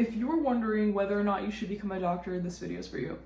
If you were wondering whether or not you should become a doctor, this video is for you.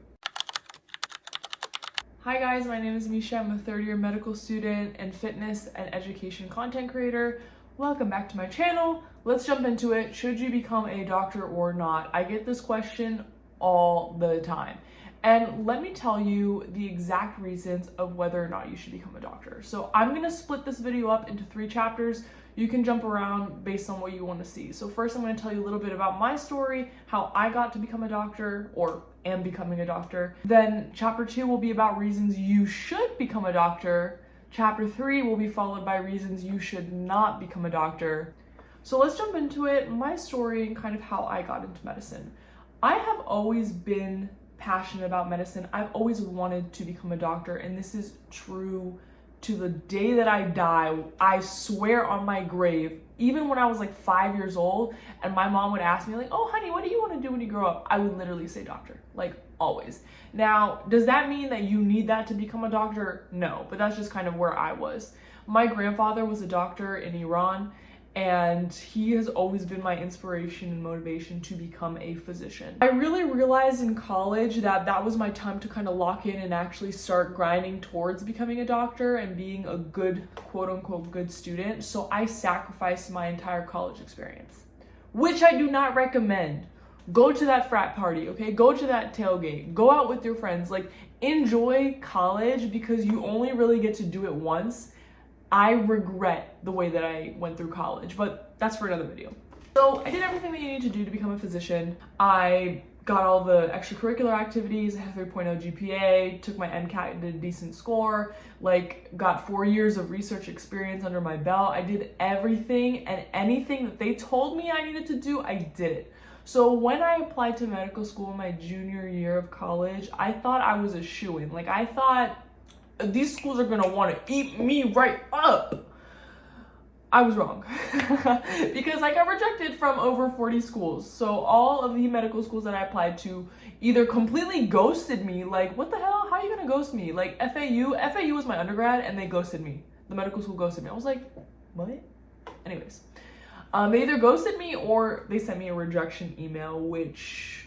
Hi guys, my name is Misha. I'm a third-year medical student and fitness and education content creator. Welcome back to my channel. Let's jump into it. Should you become a doctor or not? I get this question all the time. And let me tell you the exact reasons of whether or not you should become a doctor. So I'm gonna split this video up into 3 chapters. You can jump around based on what you want to see. So first I'm going to tell you a little bit about my story, how I got to become a doctor or am becoming a doctor. Then chapter 2 will be about reasons you should become a doctor. Chapter 3 will be followed by reasons you should not become a doctor. So let's jump into it, my story and kind of how I got into medicine. I have always been passionate about medicine. I've always wanted to become a doctor, and this is true to the day that I die. I swear on my grave, even when I was like 5 years old and my mom would ask me like, oh honey, what do you want to do when you grow up? I would literally say doctor, like always. Now, does that mean that you need that to become a doctor? No, but that's just kind of where I was. My grandfather was a doctor in Iran, and he has always been my inspiration and motivation to become a physician. I really realized in college that that was my time to kind of lock in and actually start grinding towards becoming a doctor and being a good, quote unquote, good student. So I sacrificed my entire college experience, which I do not recommend. Go to that frat party, okay? Go to that tailgate, go out with your friends, like enjoy college because you only really get to do it once. I regret the way that I went through college, but that's for another video. So I did everything that you need to do to become a physician. I got all the extracurricular activities, I had a 3.0 GPA, took my MCAT, did a decent score, like got 4 years of research experience under my belt. I did everything and anything that they told me I needed to do, I did it. So when I applied to medical school in my junior year of college, I thought I was a shoo-in. Like I thought, these schools are gonna want to eat me right up. I was wrong because I got rejected from over 40 schools. So all of the medical schools that I applied to either completely ghosted me, like what the hell, how are you gonna ghost me? Like FAU was my undergrad and they ghosted me. The medical school ghosted me. I was like, what? Anyways, they either ghosted me or they sent me a rejection email, which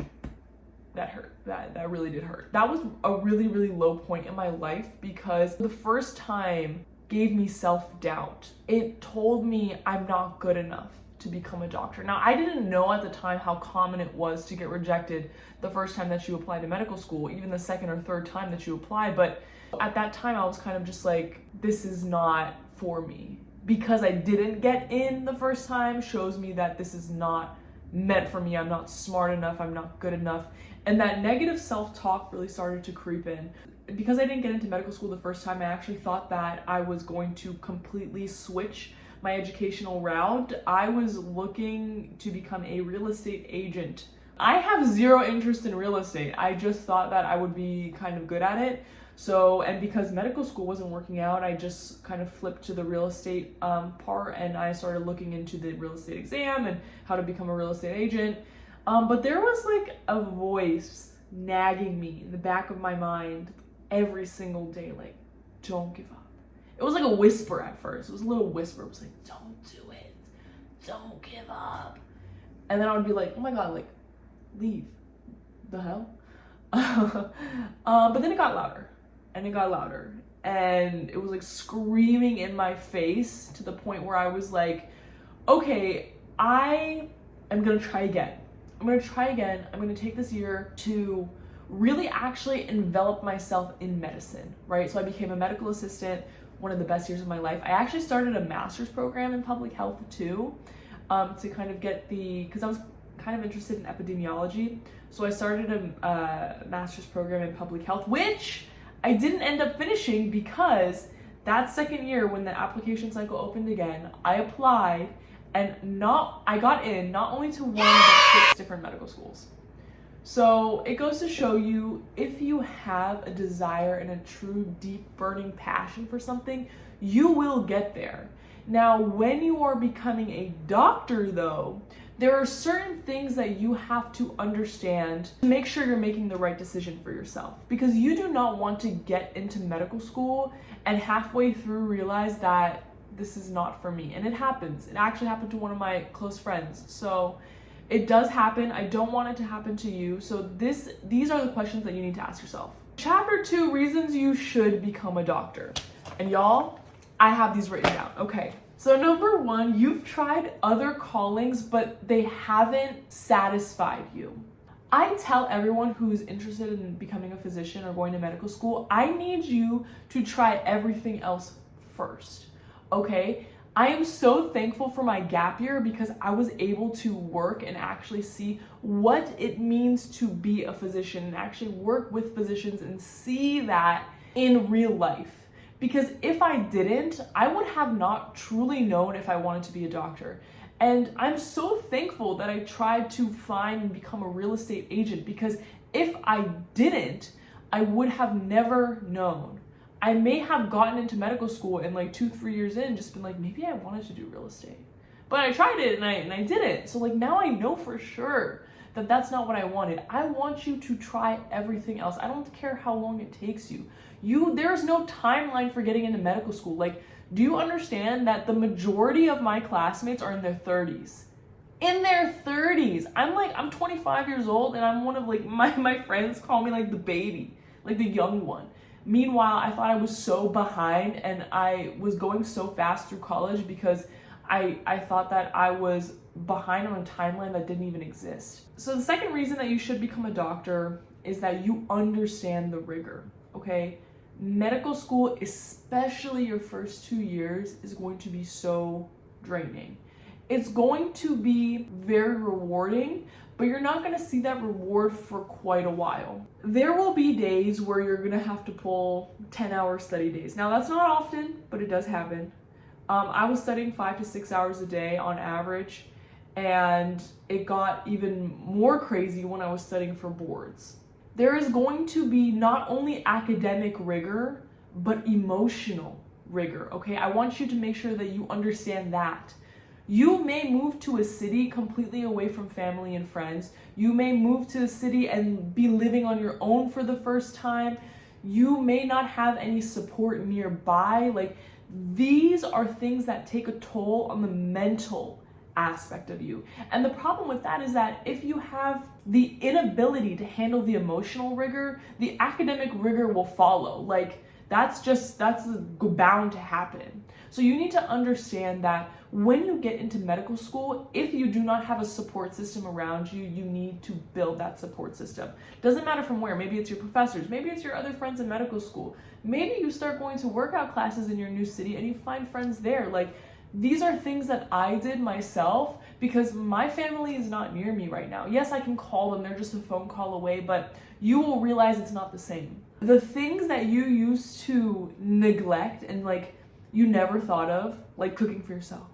that hurt. That really did hurt. That was a really, really low point in my life because the first time gave me self-doubt. It told me I'm not good enough to become a doctor. Now, I didn't know at the time how common it was to get rejected the first time that you apply to medical school, even the second or third time that you apply. But at that time, I was kind of just like, this is not for me. Because I didn't get in the first time shows me that this is not meant for me. I'm not smart enough. I'm not good enough. And that negative self-talk really started to creep in. Because I didn't get into medical school the first time, I actually thought that I was going to completely switch my educational route. I was looking to become a real estate agent. I have zero interest in real estate. I just thought that I would be kind of good at it. So, and because medical school wasn't working out, I just kind of flipped to the real estate part, and I started looking into the real estate exam and how to become a real estate agent. But there was like a voice nagging me in the back of my mind every single day, like, don't give up. It was like a whisper at first. It was a little whisper. It was like, don't do it. Don't give up. And then I would be like, oh my God, like, leave. The hell? But then it got louder. And it got louder. And it was like screaming in my face to the point where I was like, okay, I am going to try again. I'm going to try again. I'm going to take this year to really actually envelop myself in medicine, right? So I became a medical assistant, one of the best years of my life. I actually started a master's program in public health too, to kind of get because I was kind of interested in epidemiology. So I started a master's program in public health, which I didn't end up finishing because that second year when the application cycle opened again, I applied and I got in not only to one but 6 different medical schools. So it goes to show you, if you have a desire and a true deep burning passion for something, you will get there. Now, when you are becoming a doctor though, there are certain things that you have to understand to make sure you're making the right decision for yourself. Because you do not want to get into medical school and halfway through realize that this is not for me. And it happens. It actually happened to one of my close friends. So It does happen. I don't want it to happen to you. So these are the questions that you need to ask yourself. Chapter 2, reasons you should become a doctor. And y'all, I have these written down. Okay. So number 1, you've tried other callings, but they haven't satisfied you. I tell everyone who's interested in becoming a physician or going to medical school, I need you to try everything else first, okay? I am so thankful for my gap year because I was able to work and actually see what it means to be a physician and actually work with physicians and see that in real life. Because if I didn't, I would have not truly known if I wanted to be a doctor. And I'm so thankful that I tried to find and become a real estate agent, because if I didn't, I would have never known. I may have gotten into medical school and like 2-3 years in, just been like, maybe I wanted to do real estate. But I tried it and I didn't. So like now I know for sure that that's not what I wanted. I want you to try everything else. I don't care how long it takes you. There's no timeline for getting into medical school. Like, do you understand that the majority of my classmates are in their 30s? In their 30s. I'm 25 years old and I'm one of like, my friends call me like the baby, like the young one. Meanwhile, I thought I was so behind and I was going so fast through college because I thought that I was behind on a timeline that didn't even exist. So the second reason that you should become a doctor is that you understand the rigor, okay? Medical school, especially your first 2 years, is going to be so draining. It's going to be very rewarding, but you're not going to see that reward for quite a while. There will be days where you're going to have to pull 10-hour study days. Now, that's not often, but it does happen. I was studying 5 to 6 hours a day on average, and it got even more crazy when I was studying for boards. There is going to be not only academic rigor, but emotional rigor, okay? I want you to make sure that you understand that. You may move to a city completely away from family and friends. You may move to a city and be living on your own for the first time. You may not have any support nearby. Like, these are things that take a toll on the mental aspect of you. And the problem with that is that if you have the inability to handle the emotional rigor, the academic rigor will follow. Like, that's bound to happen. So you need to understand that when you get into medical school, if you do not have a support system around you, you need to build that support system. Doesn't matter from where. Maybe it's your professors. Maybe it's your other friends in medical school. Maybe you start going to workout classes in your new city and you find friends there. Like, these are things that I did myself because my family is not near me right now. Yes, I can call them. They're just a phone call away, but you will realize it's not the same. The things that you used to neglect and like you never thought of, like cooking for yourself,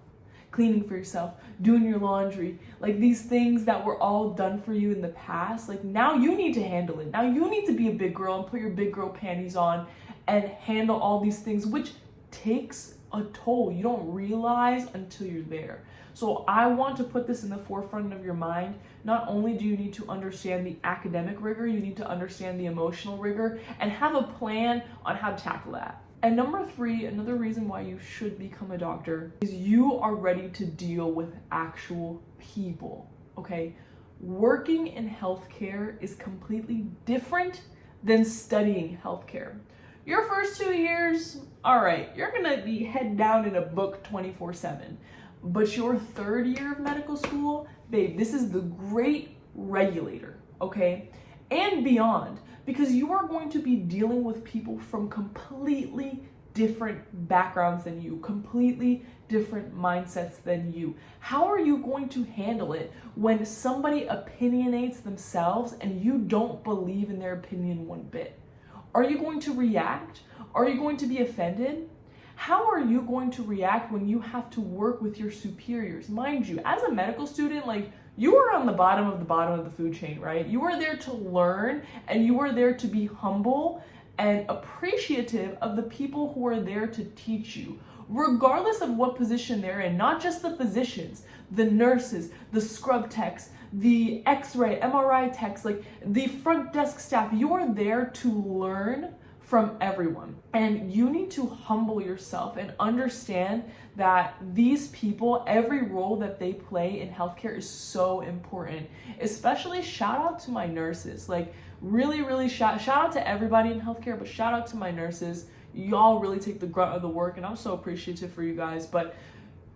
cleaning for yourself, doing your laundry, like these things that were all done for you in the past, like now you need to handle it. Now you need to be a big girl and put your big girl panties on and handle all these things, which takes a toll. You don't realize until you're there. So I want to put this in the forefront of your mind. Not only do you need to understand the academic rigor, you need to understand the emotional rigor and have a plan on how to tackle that. And number 3, another reason why you should become a doctor is you are ready to deal with actual people, okay? Working in healthcare is completely different than studying healthcare. Your first 2 years, all right, you're gonna be head down in a book 24/7. But your 3rd year of medical school, babe, this is the great regulator, okay? And beyond, because you are going to be dealing with people from completely different backgrounds than you, completely different mindsets than you. How are you going to handle it when somebody opinionates themselves and you don't believe in their opinion one bit? Are you going to react? Are you going to be offended? How are you going to react when you have to work with your superiors? Mind you, as a medical student, like, you are on the bottom of the food chain, right? You are there to learn and you are there to be humble and appreciative of the people who are there to teach you, regardless of what position they're in, not just the physicians, the nurses, the scrub techs, the x-ray, MRI techs, like the front desk staff. You are there to learn from everyone. And you need to humble yourself and understand that these people, every role that they play in healthcare is so important. Especially shout out to my nurses. Like really shout out to everybody in healthcare, but shout out to my nurses. Y'all really take the grunt of the work, and I'm so appreciative for you guys. But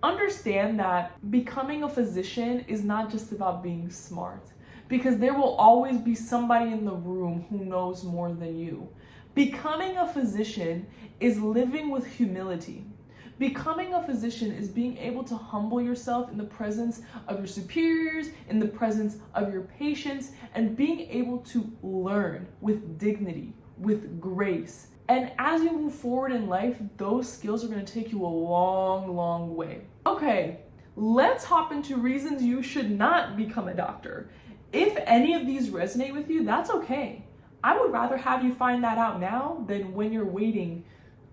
understand that becoming a physician is not just about being smart, because there will always be somebody in the room who knows more than you. Becoming a physician is living with humility. Becoming a physician is being able to humble yourself in the presence of your superiors, in the presence of your patients, and being able to learn with dignity, with grace. And as you move forward in life, those skills are going to take you a long way. Okay, let's hop into reasons you should not become a doctor. If any of these resonate with you, that's okay. I would rather have you find that out now than when you're waiting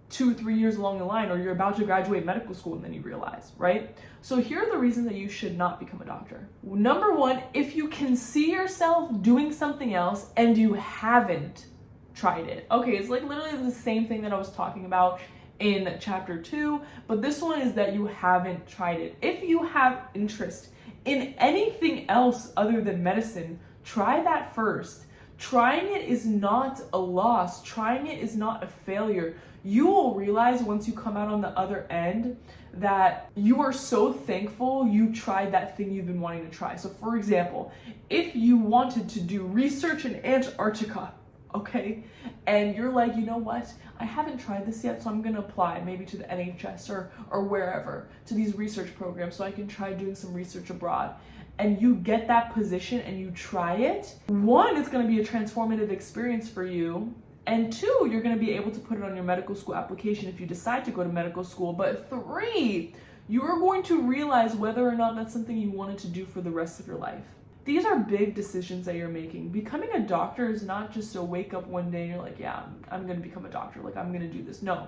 2 or 3 years along the line, or you're about to graduate medical school and then you realize, right? So here are the reasons that you should not become a doctor. Number 1, if you can see yourself doing something else and you haven't tried it. Okay, it's like literally the same thing that I was talking about in chapter 2, but this one is that you haven't tried it. If you have interest in anything else other than medicine, try that first. Trying it is not a loss. Trying it is not a failure. You will realize once you come out on the other end that you are so thankful you tried that thing you've been wanting to try. So for example, if you wanted to do research in Antarctica, okay, and you're like, you know what, I haven't tried this yet, so I'm gonna apply maybe to the NHS or wherever, to these research programs so I can try doing some research abroad. And you get that position and you try it, 1, it's gonna be a transformative experience for you, and 2, you're gonna be able to put it on your medical school application if you decide to go to medical school, but 3, you are going to realize whether or not that's something you wanted to do for the rest of your life. These are big decisions that you're making. Becoming a doctor is not just a wake up one day and you're like, yeah, I'm gonna become a doctor, like I'm gonna do this. No,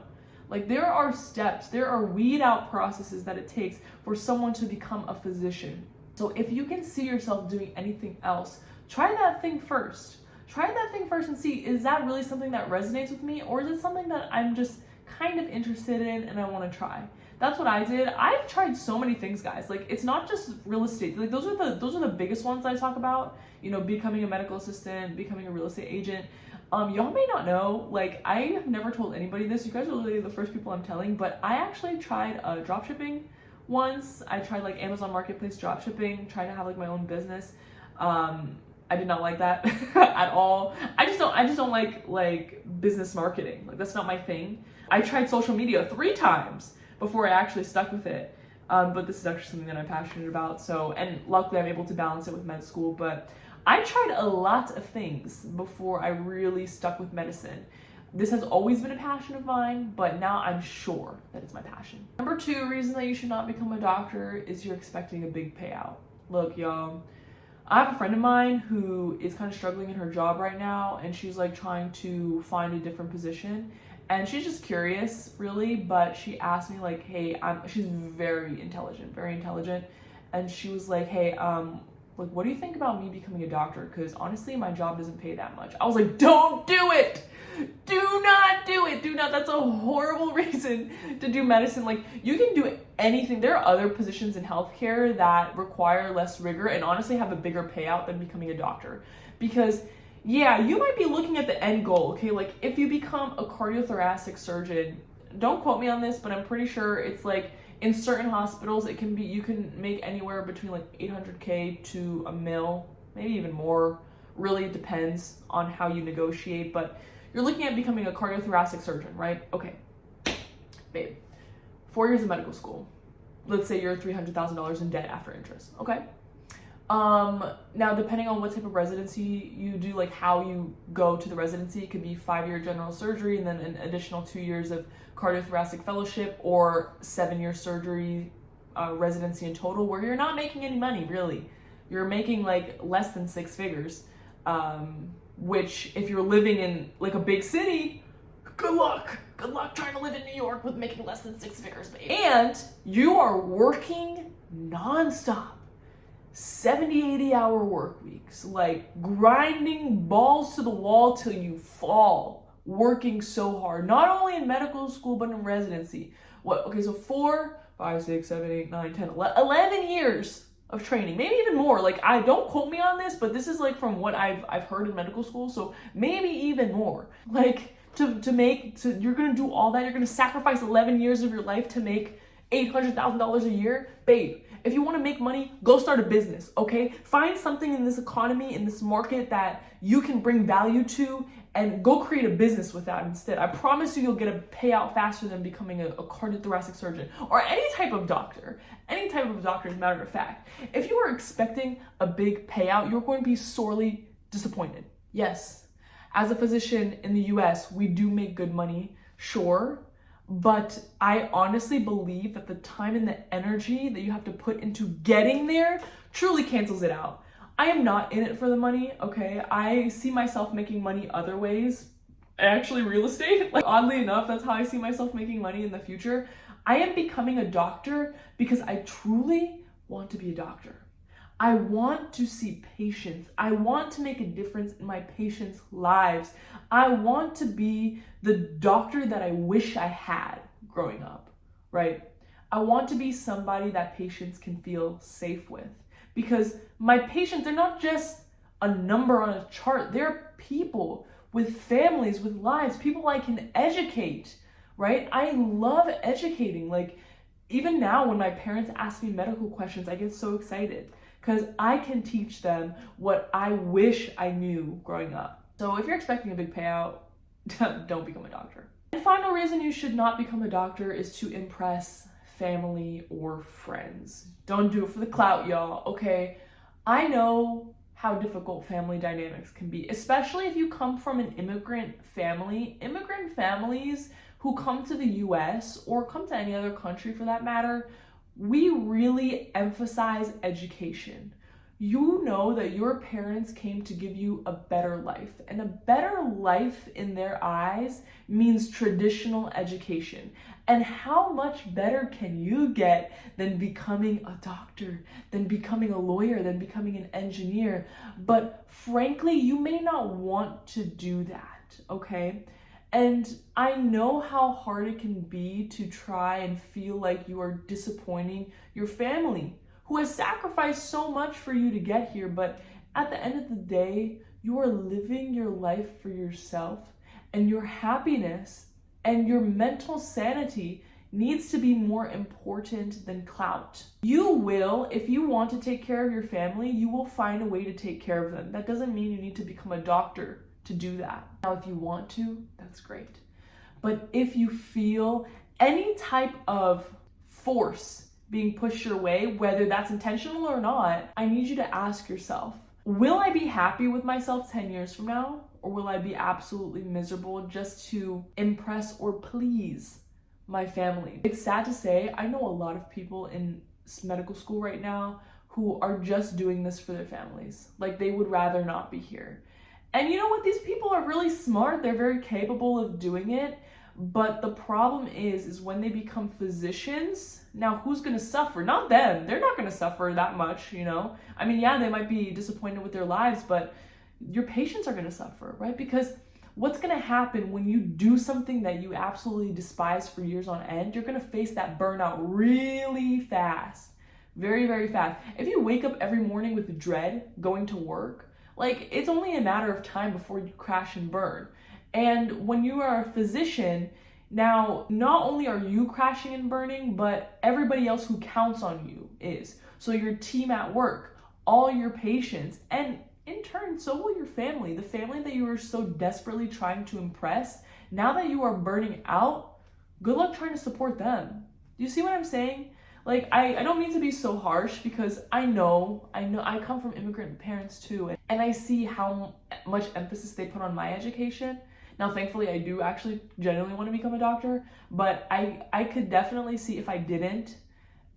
like there are steps, there are weed out processes that it takes for someone to become a physician. So if you can see yourself doing anything else, try that thing first. Try that thing first and see, is that really something that resonates with me, or is it something that I'm just kind of interested in and I want to try? That's what I did. I've tried so many things, guys. Like it's not just real estate. Like those are the biggest ones I talk about. You know, becoming a medical assistant, becoming a real estate agent. Y'all may not know, like I have never told anybody this. You guys are literally the first people I'm telling, but I actually tried drop shipping once. I tried like Amazon Marketplace drop shipping, trying to have like my own business. I did not like that at all. I just don't like business marketing. Like that's not my thing. I tried social media 3 times before I actually stuck with it. But this is actually something that I'm passionate about. So, and luckily I'm able to balance it with med school, but I tried a lot of things before I really stuck with medicine. This has always been a passion of mine, but now I'm sure that it's my passion. Number 2 reason that you should not become a doctor is you're expecting a big payout. Look, y'all, I have a friend of mine who is kind of struggling in her job right now, and she's like trying to find a different position. And she's just curious, really, but she asked me like, hey, she's very intelligent, and she was like, hey, like, what do you think about me becoming a doctor? Because honestly, my job doesn't pay that much. I was like, don't do it! Do not do it! Do not, that's a horrible reason to do medicine. Like, you can do anything. There are other positions in healthcare that require less rigor and honestly have a bigger payout than becoming a doctor. Because yeah, you might be looking at the end goal, okay? Like if you become a cardiothoracic surgeon, don't quote me on this, but I'm pretty sure it's like in certain hospitals, it can be, you can make anywhere between like 800K to $1 million, maybe even more. Really depends on how you negotiate, but you're looking at becoming a cardiothoracic surgeon, right? Okay, babe, 4 years of medical school. Let's say you're $300,000 in debt after interest, okay? Now depending on what type of residency you do, like how you go to the residency, it could be 5-year general surgery and then an additional 2 years of cardiothoracic fellowship, or 7-year surgery residency in total, where you're not making any money, really. You're making like less than 6 figures, which if you're living in like a big city, good luck trying to live in New York with making less than 6 figures, babe. And you are working nonstop. 70, 80-hour work weeks, like grinding balls to the wall till you fall, working so hard, not only in medical school, but in residency. Okay, so 4, 5, 6, 7, 8, 9, 10, 11 years of training, maybe even more. Like, I don't quote me on this, but this is like from what I've heard in medical school, so maybe even more. Like, you're gonna do all that, you're gonna sacrifice 11 years of your life to make $800,000 a year, babe. If you want to make money, go start a business, okay? Find something in this economy, in this market that you can bring value to, and go create a business with that instead. I promise you'll get a payout faster than becoming a cardiothoracic surgeon or any type of doctor. Any type of doctor, as a matter of fact. If you are expecting a big payout, you're going to be sorely disappointed. Yes, as a physician in the US, we do make good money, sure. But I honestly believe that the time and the energy that you have to put into getting there truly cancels it out. I am not in it for the money, okay? I see myself making money other ways. Actually, real estate. Like, oddly enough, that's how I see myself making money in the future. I am becoming a doctor because I truly want to be a doctor. I want to see patients. I want to make a difference in my patients' lives. I want to be the doctor that I wish I had growing up, right? I want to be somebody that patients can feel safe with, because my patients, they're not just a number on a chart. They're people with families, with lives, people I can educate, right? I love educating. Like, even now when my parents ask me medical questions, I get so excited, because I can teach them what I wish I knew growing up. So if you're expecting a big payout, don't become a doctor. And final reason you should not become a doctor is to impress family or friends. Don't do it for the clout, y'all, okay? I know how difficult family dynamics can be, especially if you come from an immigrant family. Immigrant families who come to the US or come to any other country for that matter, we really emphasize education. You know that your parents came to give you a better life, and a better life in their eyes means traditional education. And how much better can you get than becoming a doctor, than becoming a lawyer, than becoming an engineer? But frankly, you may not want to do that, okay? And I know how hard it can be to try and feel like you are disappointing your family, who has sacrificed so much for you to get here. But at the end of the day, you are living your life for yourself, and your happiness and your mental sanity needs to be more important than clout. You will, if you want to take care of your family, you will find a way to take care of them. That doesn't mean you need to become a doctor to do that. Now, if you want to, that's great. But if you feel any type of force being pushed your way, whether that's intentional or not, I need you to ask yourself, will I be happy with myself 10 years from now? Or will I be absolutely miserable just to impress or please my family? It's sad to say, I know a lot of people in medical school right now who are just doing this for their families. Like, they would rather not be here. And you know what? These people are really smart. They're very capable of doing it. But the problem is when they become physicians, now who's going to suffer? Not them. They're not going to suffer that much, you know? I mean, yeah, they might be disappointed with their lives, but your patients are going to suffer, right? Because what's going to happen when you do something that you absolutely despise for years on end? You're going to face that burnout really fast. Very, very fast. If you wake up every morning with dread going to work, like, it's only a matter of time before you crash and burn. And when you are a physician, now, not only are you crashing and burning, but everybody else who counts on you is. So your team at work, all your patients, and in turn, so will your family. The family that you are so desperately trying to impress, now that you are burning out, good luck trying to support them. Do you see what I'm saying? Like, I don't mean to be so harsh, because I know I come from immigrant parents too, and I see how much emphasis they put on my education. Now, thankfully, I do actually genuinely want to become a doctor, but I could definitely see if I didn't,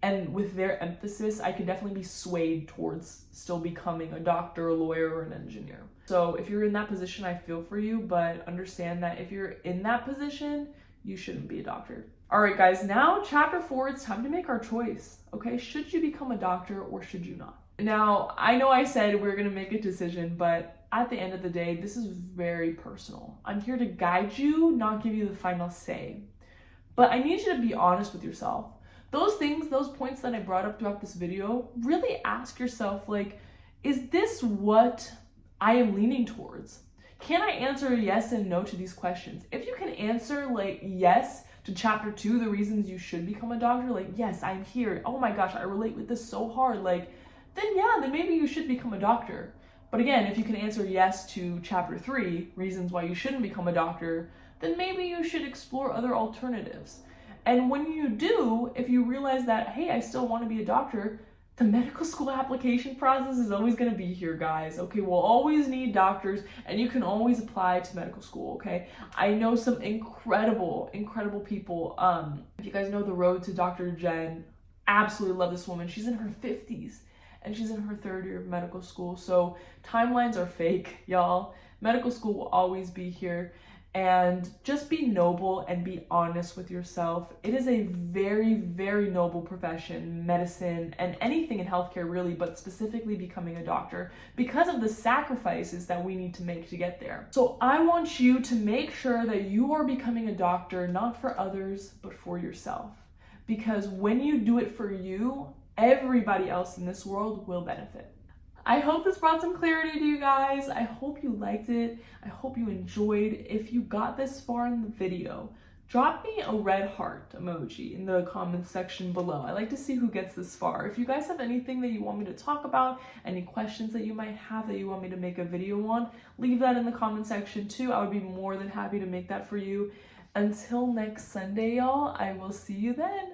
and with their emphasis, I could definitely be swayed towards still becoming a doctor, a lawyer, or an engineer. So if you're in that position, I feel for you, but understand that if you're in that position, you shouldn't be a doctor. All right, guys, now chapter 4, it's time to make our choice, okay? Should you become a doctor or should you not? Now, I know I said we're gonna make a decision, but at the end of the day, this is very personal. I'm here to guide you, not give you the final say. But I need you to be honest with yourself. Those things, those points that I brought up throughout this video, really ask yourself, like, is this what I am leaning towards? Can I answer yes and no to these questions? If you can answer like yes to chapter 2, the reasons you should become a doctor, like, yes, I'm here. Oh my gosh, I relate with this so hard. Like, then yeah, then maybe you should become a doctor. But again, if you can answer yes to chapter 3, reasons why you shouldn't become a doctor, then maybe you should explore other alternatives. And when you do, if you realize that, hey, I still want to be a doctor, the medical school application process is always going to be here, guys. Okay, we'll always need doctors, and you can always apply to medical school, okay? I know some incredible people. If you guys know The Road to Dr. Jen, absolutely love this woman. She's in her 50s, and she's in her 3rd year of medical school. So timelines are fake, y'all. Medical school will always be here. And just be noble and be honest with yourself. It is a very, very noble profession, medicine, and anything in healthcare really, but specifically becoming a doctor, because of the sacrifices that we need to make to get there. So I want you to make sure that you are becoming a doctor, not for others, but for yourself. Because when you do it for you, everybody else in this world will benefit. I hope this brought some clarity to you guys. I hope you liked it. I hope you enjoyed. If you got this far in the video, drop me a red heart emoji in the comments section below. I like to see who gets this far. If you guys have anything that you want me to talk about, any questions that you might have that you want me to make a video on, leave that in the comment section too. I would be more than happy to make that for you. Until next Sunday, y'all, I will see you then.